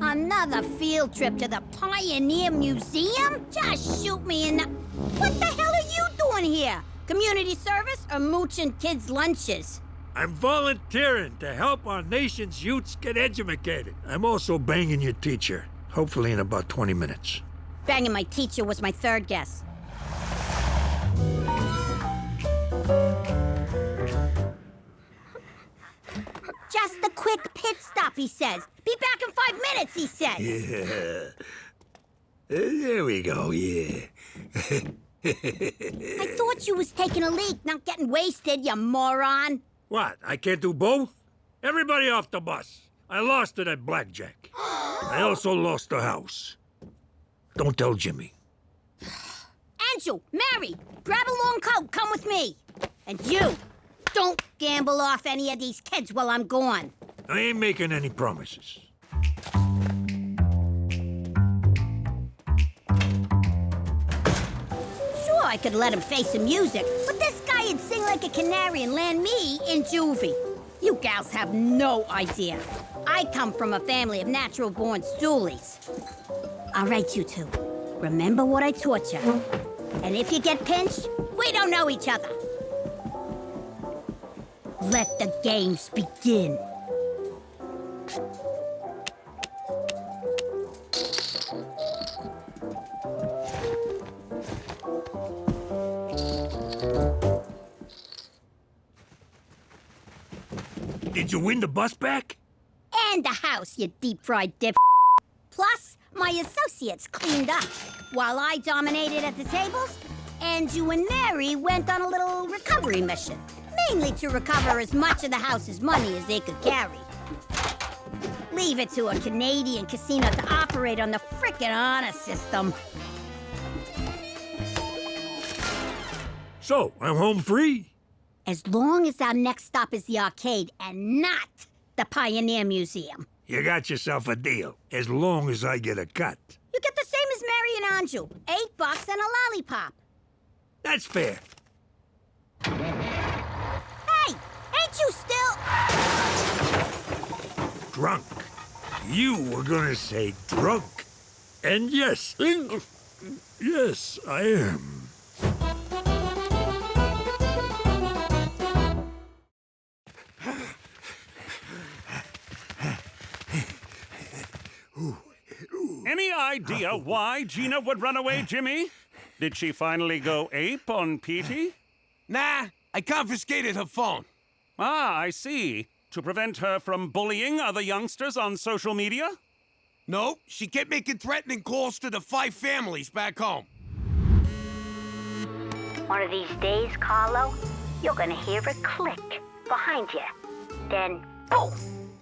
Another field trip to the Pioneer Museum? Just shoot me in the... What the hell are you doing here? Community service or mooching kids' lunches? I'm volunteering to help our nation's youths get educated. I'm also banging your teacher, hopefully in about 20 minutes. Banging my teacher was my third guess. Just a quick pit stop, he says. Be back in 5 minutes, he says. Yeah. There we go, yeah. I thought you was taking a leak, not getting wasted, you moron. What, I can't do both? Everybody off the bus. I lost it at blackjack. I also lost the house. Don't tell Jimmy. Angel, Mary, grab a long coat, come with me. And you, don't gamble off any of these kids while I'm gone. I ain't making any promises. Sure, I could let him face the music, but this guy would sing like a canary and land me in juvie. You gals have no idea. I come from a family of natural-born stoolies. All right, you two. Remember what I taught you. And if you get pinched, we don't know each other. Let the games begin. Did you win the bus back? And the house, you deep-fried dip. Plus, my associates cleaned up while I dominated at the tables, and you and Mary went on a little recovery mission, mainly to recover as much of the house's money as they could carry. Leave it to a Canadian casino to operate on the frickin' honor system. So, I'm home free? As long as our next stop is the arcade and not the Pioneer Museum. You got yourself a deal, as long as I get a cut. You get the same as Mary and Anju, $8 and a lollipop. That's fair. Hey, ain't you still... Drunk. You were gonna say drunk. And yes, yes, I am. Any idea why Gina would run away, Jimmy? Did she finally go ape on Petey? Nah, I confiscated her phone. Ah, I see. To prevent her from bullying other youngsters on social media? No, she kept making threatening calls to the 5 families back home. One of these days, Carlo, you're gonna hear a click behind you. Then, boom!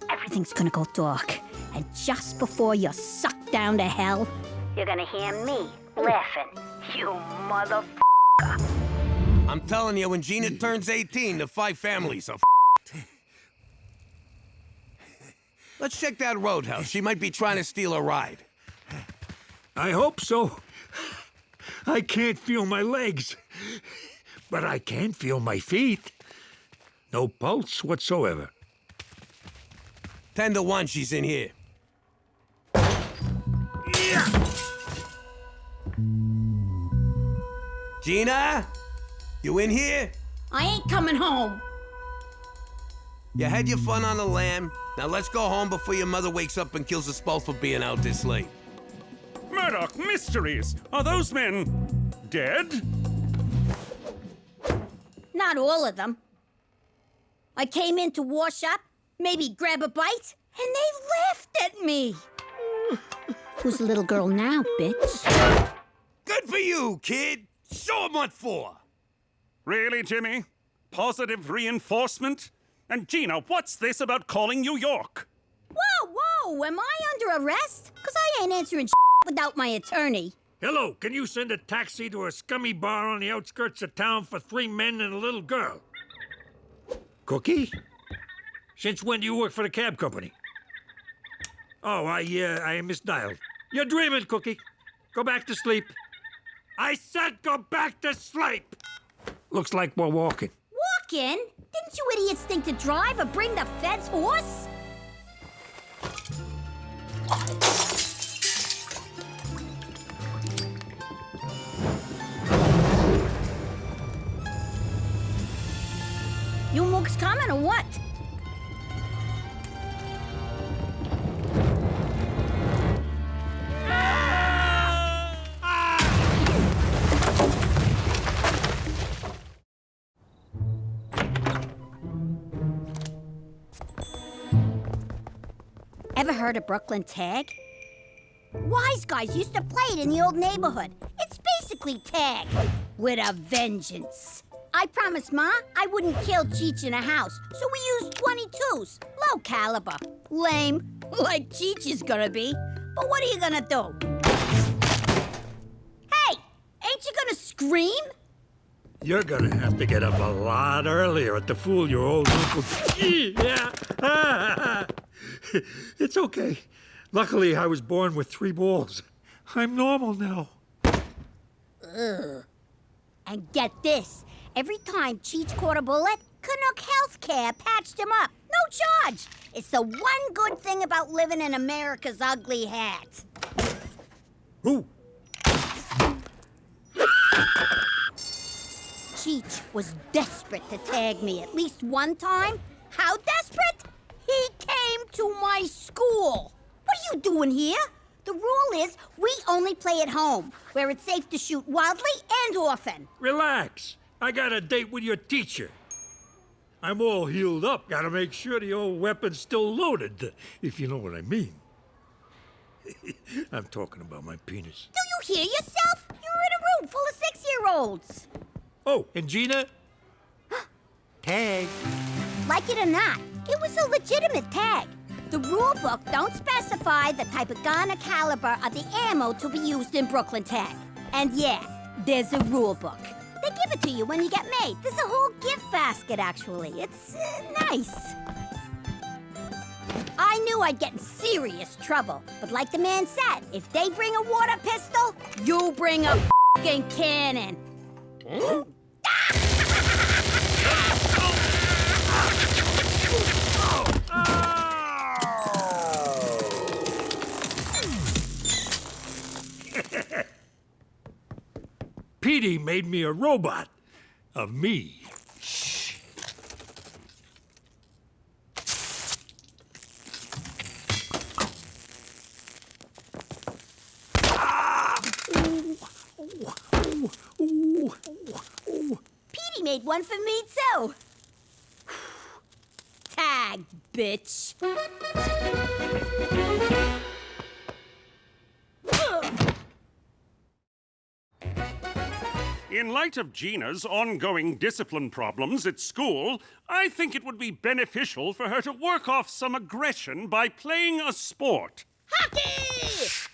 Everything's gonna go dark. And just before you're sucked down to hell, you're gonna hear me laughing. You motherfucker. I'm telling you, when Gina turns 18, the 5 families are Let's check that roadhouse. She might be trying to steal a ride. I hope so. I can't feel my legs, but I can feel my feet. No pulse whatsoever. 10 to 1, she's in here. Yeah. Gina? You in here? I ain't coming home. You had your fun on the lam. Now let's go home before your mother wakes up and kills us both for being out this late. Murdoch Mysteries! Are those men dead? Not all of them. I came in to wash up, maybe grab a bite, and they laughed at me. Who's the little girl now, bitch? Good for you, kid. Show 'em what for. Really, Jimmy? Positive reinforcement? And Gina, what's this about calling New York? Whoa, whoa, am I under arrest? 'Cause I ain't answering without my attorney. Hello, can you send a taxi to a scummy bar on the outskirts of town for 3 men and a little girl? Cookie? Since when do you work for the cab company? Oh, I misdialed. You're dreaming, Cookie. Go back to sleep. I said go back to sleep! Looks like we're walking. Walking? Didn't you idiots think to drive or bring the feds' horse? You mooks coming or what? Ever heard of Brooklyn tag? Wise guys used to play it in the old neighborhood. It's basically tag with a vengeance. I promised Ma I wouldn't kill Cheech in a house, so we used 22s, low caliber. Lame, like Cheech is gonna be. But what are you gonna do? Hey, ain't you gonna scream? You're gonna have to get up a lot earlier to fool your old Uncle Cheech. Yeah. It's okay. Luckily, I was born with 3 balls. I'm normal now. Ugh. And get this. Every time Cheech caught a bullet, Canuck Healthcare patched him up. No charge. It's the one good thing about living in America's ugly hat. Who? Cheech was desperate to tag me at least one time. How desperate? He came to my school. What are you doing here? The rule is we only play at home, where it's safe to shoot wildly and often. Relax. I got a date with your teacher. I'm all healed up. Gotta make sure the old weapon's still loaded, if you know what I mean. I'm talking about my penis. Do you hear yourself? You're in a room full of 6-year-olds. Oh, and Gina? Tag. Like it or not, it was a legitimate tag. The rule book don't specify the type of gun or caliber of the ammo to be used in Brooklyn tag. And yeah, there's a rule book. They give it to you when you get made. There's a whole gift basket, actually. It's nice. I knew I'd get in serious trouble, but like the man said, if they bring a water pistol, you bring a f***ing cannon. Huh? Petey made me a robot of me. Shh. Petey made one for me, too. Tag, bitch. In light of Gina's ongoing discipline problems at school, I think it would be beneficial for her to work off some aggression by playing a sport. Hockey!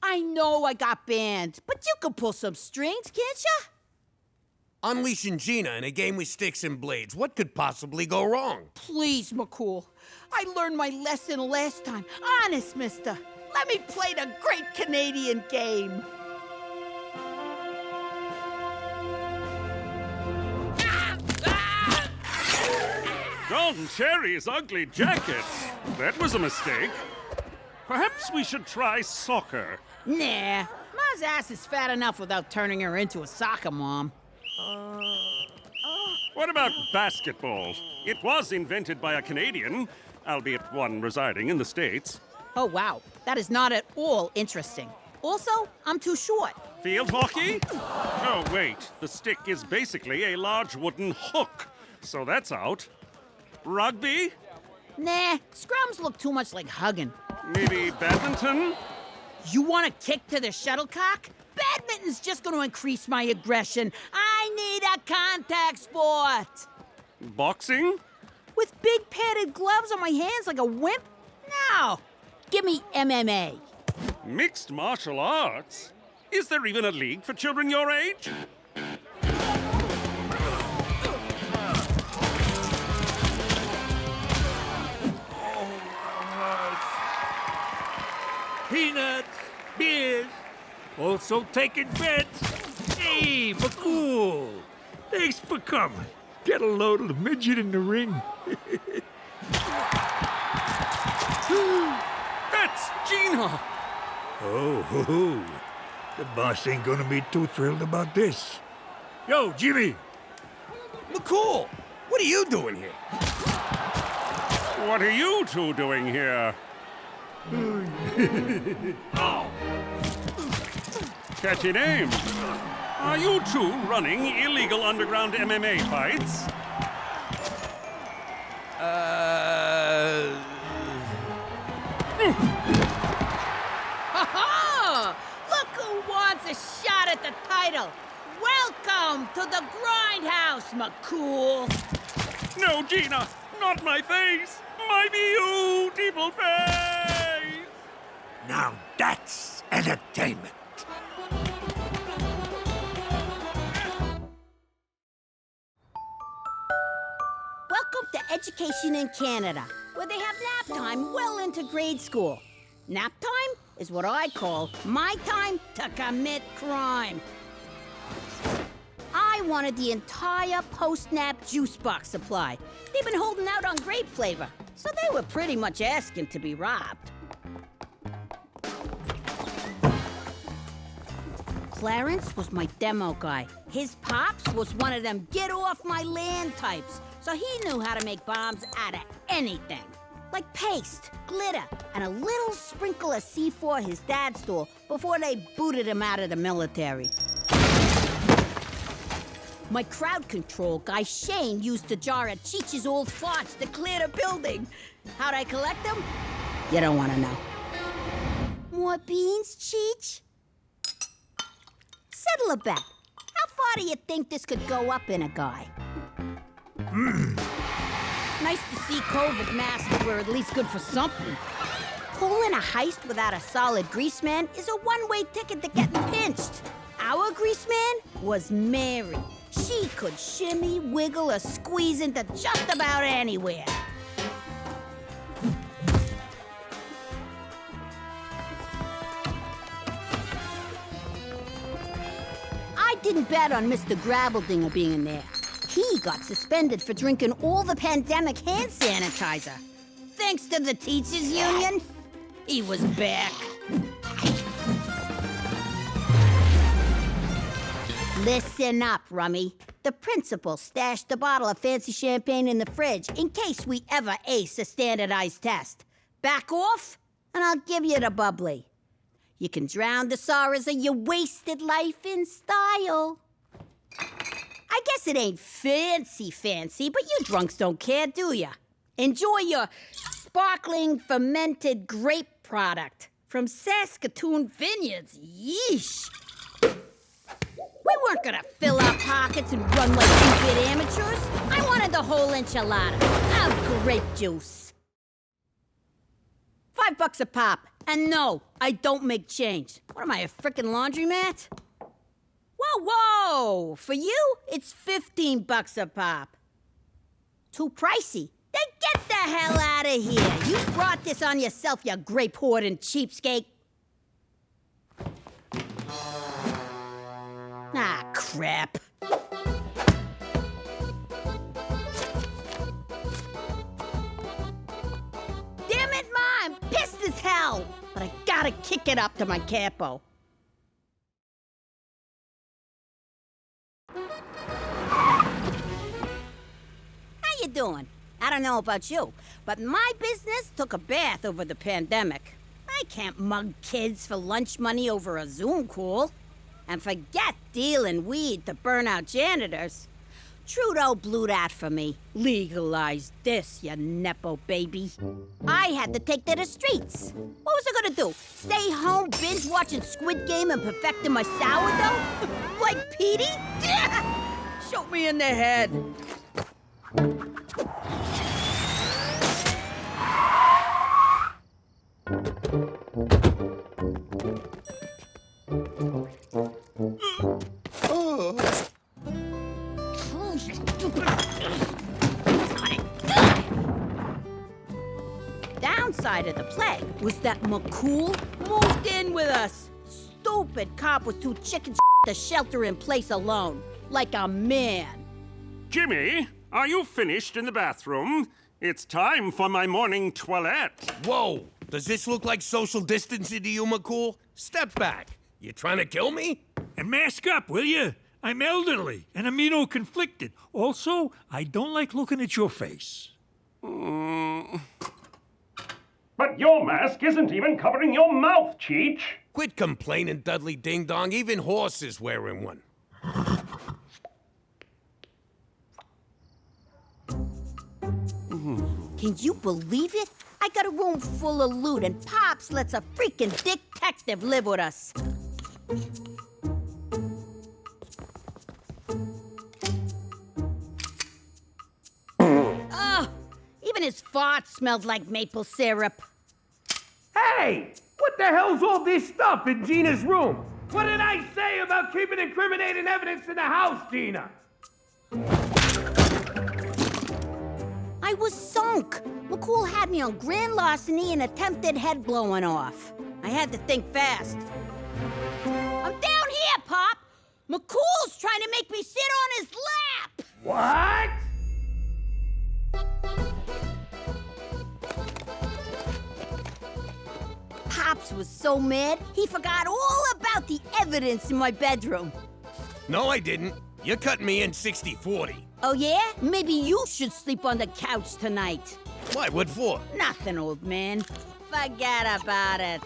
I know I got banned, but you can pull some strings, can't ya? Unleashing Gina in a game with sticks and blades. What could possibly go wrong? Please, McCool. I learned my lesson last time. Honest, mister. Let me play the great Canadian game. Don Cherry's ugly jacket. That was a mistake. Perhaps we should try soccer. Nah, Ma's ass is fat enough without turning her into a soccer mom. What about basketball? It was invented by a Canadian, albeit one residing in the States. Oh, wow. That is not at all interesting. Also, I'm too short. Field hockey? Oh, wait. The stick is basically a large wooden hook. So that's out. Rugby? Nah, scrums look too much like hugging. Maybe badminton? You want to kick to the shuttlecock? Badminton's just going to increase my aggression. I need a contact sport. Boxing? With big padded gloves on my hands like a wimp? No. Give me MMA. Mixed martial arts? Is there even a league for children your age? Peanuts, beers, also taking bets. Hey, McCool, thanks for coming. Get a load of the midget in the ring. That's Gina! Gina! Oh, hoo, hoo. The boss ain't gonna be too thrilled about this. Yo, Jimmy! McCool, what are you doing here? What are you two doing here? Catchy name. Are you two running illegal underground MMA fights? Ha-ha! Look who wants a shot at the title! Welcome to the Grindhouse, McCool! No, Gina, not my face! My beautiful face! Now that's entertainment. Welcome to Education in Canada, where they have nap time well into grade school. Nap time is what I call my time to commit crime. I wanted the entire post-nap juice box supply. They've been holding out on grape flavor, so they were pretty much asking to be robbed. Clarence was my demo guy. His pops was one of them get-off-my-land types, so he knew how to make bombs out of anything. Like paste, glitter, and a little sprinkle of C4 his dad stole before they booted him out of the military. My crowd control guy, Shane, used a jar of Cheech's old farts to clear the building. How'd I collect them? You don't want to know. More beans, Cheech? Settle a bet. How far do you think this could go up in a guy? Nice to see COVID masks were at least good for something. Pulling a heist without a solid grease man is a one-way ticket to getting pinched. Our grease man was Mary. She could shimmy, wiggle, or squeeze into just about anywhere. I didn't bet on Mr. Grabbeldinger being there. He got suspended for drinking all the pandemic hand sanitizer. Thanks to the teachers' union, he was back. Listen up, Rummy. The principal stashed a bottle of fancy champagne in the fridge in case we ever ace a standardized test. Back off, and I'll give you the bubbly. You can drown the sorrows of your wasted life in style. I guess it ain't fancy, but you drunks don't care, do ya? Enjoy your sparkling fermented grape product from Saskatchewan vineyards. Yeesh. We weren't gonna fill our pockets and run like stupid amateurs. I wanted the whole enchilada of grape juice. $5 a pop. And no, I don't make change. What am I, a frickin' laundromat? Whoa, whoa! For you, it's $15 a pop. Too pricey. Then get the hell out of here. You brought this on yourself, you grape hoarding cheapskate. Ah, crap. Damn it, Ma, I'm pissed as hell. But I gotta kick it up to my capo. How you doing? I don't know about you, but my business took a bath over the pandemic. I can't mug kids for lunch money over a Zoom call. And forget dealing weed to burn out janitors. Trudeau blew that for me. Legalize this, you nepo baby. I had to take to the streets. What was I gonna do? Stay home binge watching Squid Game and perfecting my sourdough? Like Petey? Shoot me in the head. Downside of the play was that McCool moved in with us. Stupid cop was too chicken to shelter in place alone, like a man. Jimmy, are you finished in the bathroom? It's time for my morning toilette. Whoa! Does this look like social distancing to you, McCool? Step back. You trying to kill me? And mask up, will you? I'm elderly and immuno-conflicted. Also, I don't like looking at your face. But your mask isn't even covering your mouth, Cheech. Quit complaining, Dudley Ding Dong. Even horses wearing one. Can you believe it? I got a room full of loot and Pops lets a freaking detective live with us. Oh, even his farts smelled like maple syrup. Hey! What the hell's all this stuff in Gina's room? What did I say about keeping incriminating evidence in the house, Gina? I was sunk. McCool had me on grand larceny and attempted head blowing off. I had to think fast. I'm down here, Pop! McCool's trying to make me sit on his lap! What? Pops was so mad, he forgot all about the evidence in my bedroom. No, I didn't. You cut me in 60-40. Oh yeah? Maybe you should sleep on the couch tonight. Why? What for? Nothing, old man. Forget about it.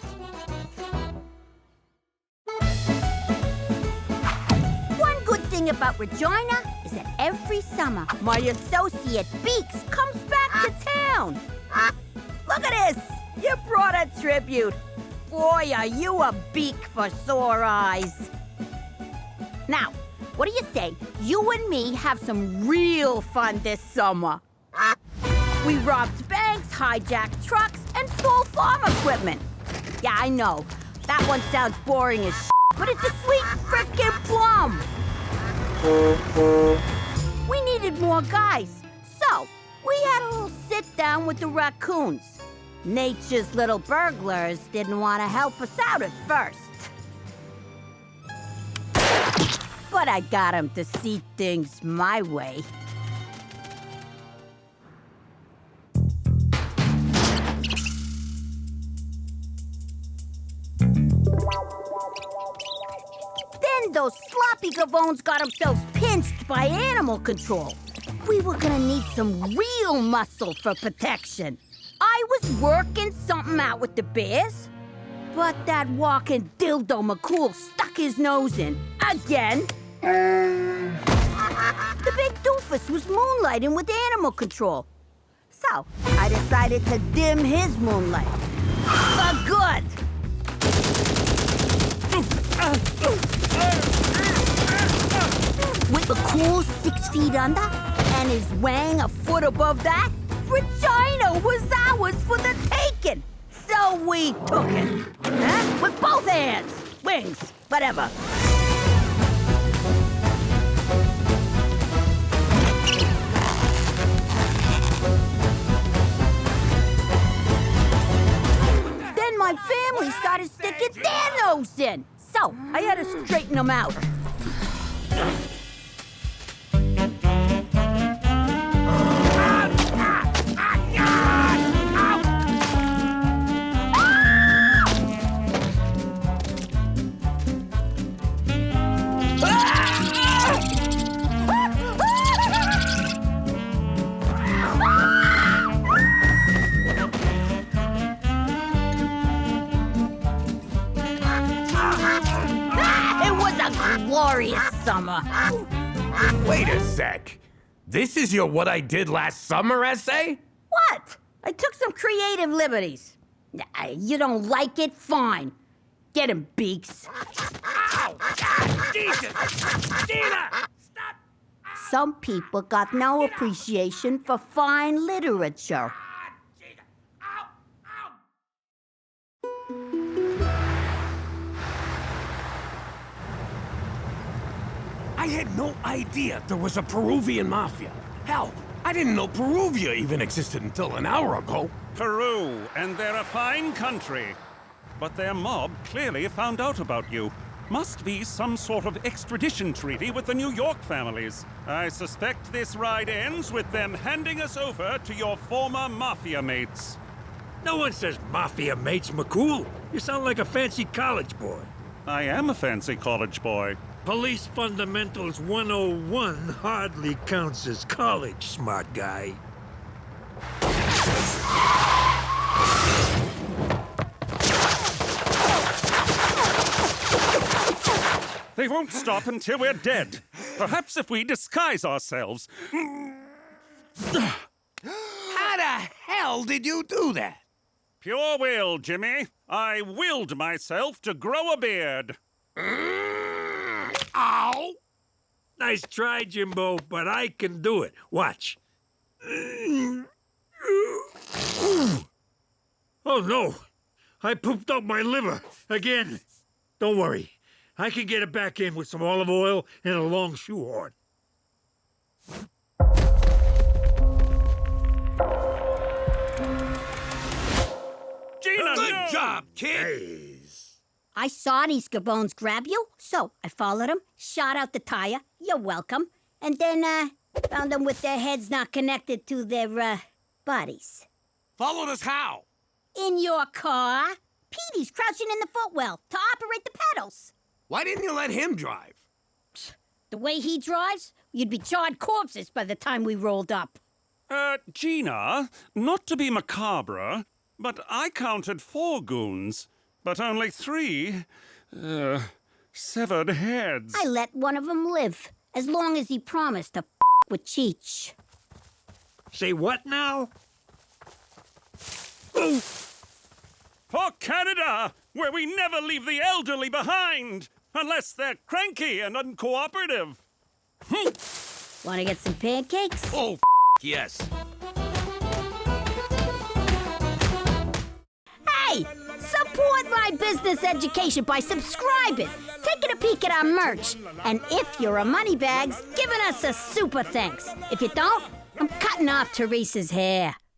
One good thing about Regina is that every summer, my associate Beaks comes back to town. Look at this! You brought a tribute. Boy, are you a beak for sore eyes. Now, what do you say you and me have some real fun this summer? We robbed banks, hijacked trucks, and stole farm equipment. Yeah, I know. That one sounds boring as shit, but it's a sweet frickin' plum. We needed more guys, so we had a little sit-down with the raccoons. Nature's little burglars didn't want to help us out at first. But I got them to see things my way. Then those sloppy gavones got themselves pinched by animal control. We were gonna need some real muscle for protection. I was working something out with the bears, but that walking dildo McCool stuck his nose in again. The big doofus was moonlighting with animal control. So, I decided to dim his moonlight. For good! With McCool 6 feet under, and his wang a foot above that, Regina was ours for the taking. So we took it. Huh? With both hands. Wings. Whatever. Then my family started sticking their nose in. So I had to straighten them out. Glorious summer. Wait a sec. This is your what I did last summer essay? What? I took some creative liberties. You don't like it? Fine. Get him, Beaks. Ow! Jesus! Gina! Stop! Some people got no appreciation for fine literature. Gina! Ow! Ow! I had no idea there was a Peruvian mafia. Hell, I didn't know Peruvia even existed until an hour ago. Peru, and they're a fine country. But their mob clearly found out about you. Must be some sort of extradition treaty with the New York families. I suspect this ride ends with them handing us over to your former mafia mates. No one says mafia mates, McCool. You sound like a fancy college boy. I am a fancy college boy. Police Fundamentals 101 hardly counts as college, smart guy. They won't stop until we're dead. Perhaps if we disguise ourselves. How the hell did you do that? Pure will, Jimmy. I willed myself to grow a beard. Ow! Nice try, Jimbo, but I can do it. Watch. Oh, no. I pooped out my liver again. Don't worry. I can get it back in with some olive oil and a long shoehorn. Gina, Good no! job, kid! Hey. I saw these gabones grab you, so I followed them, shot out the tire, you're welcome, and then, found them with their heads not connected to their, bodies. Followed us how? In your car? Petey's crouching in the footwell to operate the pedals. Why didn't you let him drive? The way he drives, you'd be charred corpses by the time we rolled up. Gina, not to be macabre, but I counted 4 goons, but only 3, severed heads. I let one of them live, as long as he promised to with Cheech. Say what now? For Canada, where we never leave the elderly behind, unless they're cranky and uncooperative. Wanna get some pancakes? Oh, yes. Hey! Support my business education by subscribing, taking a peek at our merch, and if you're a moneybags, giving us a super thanks. If you don't, I'm cutting off Teresa's hair.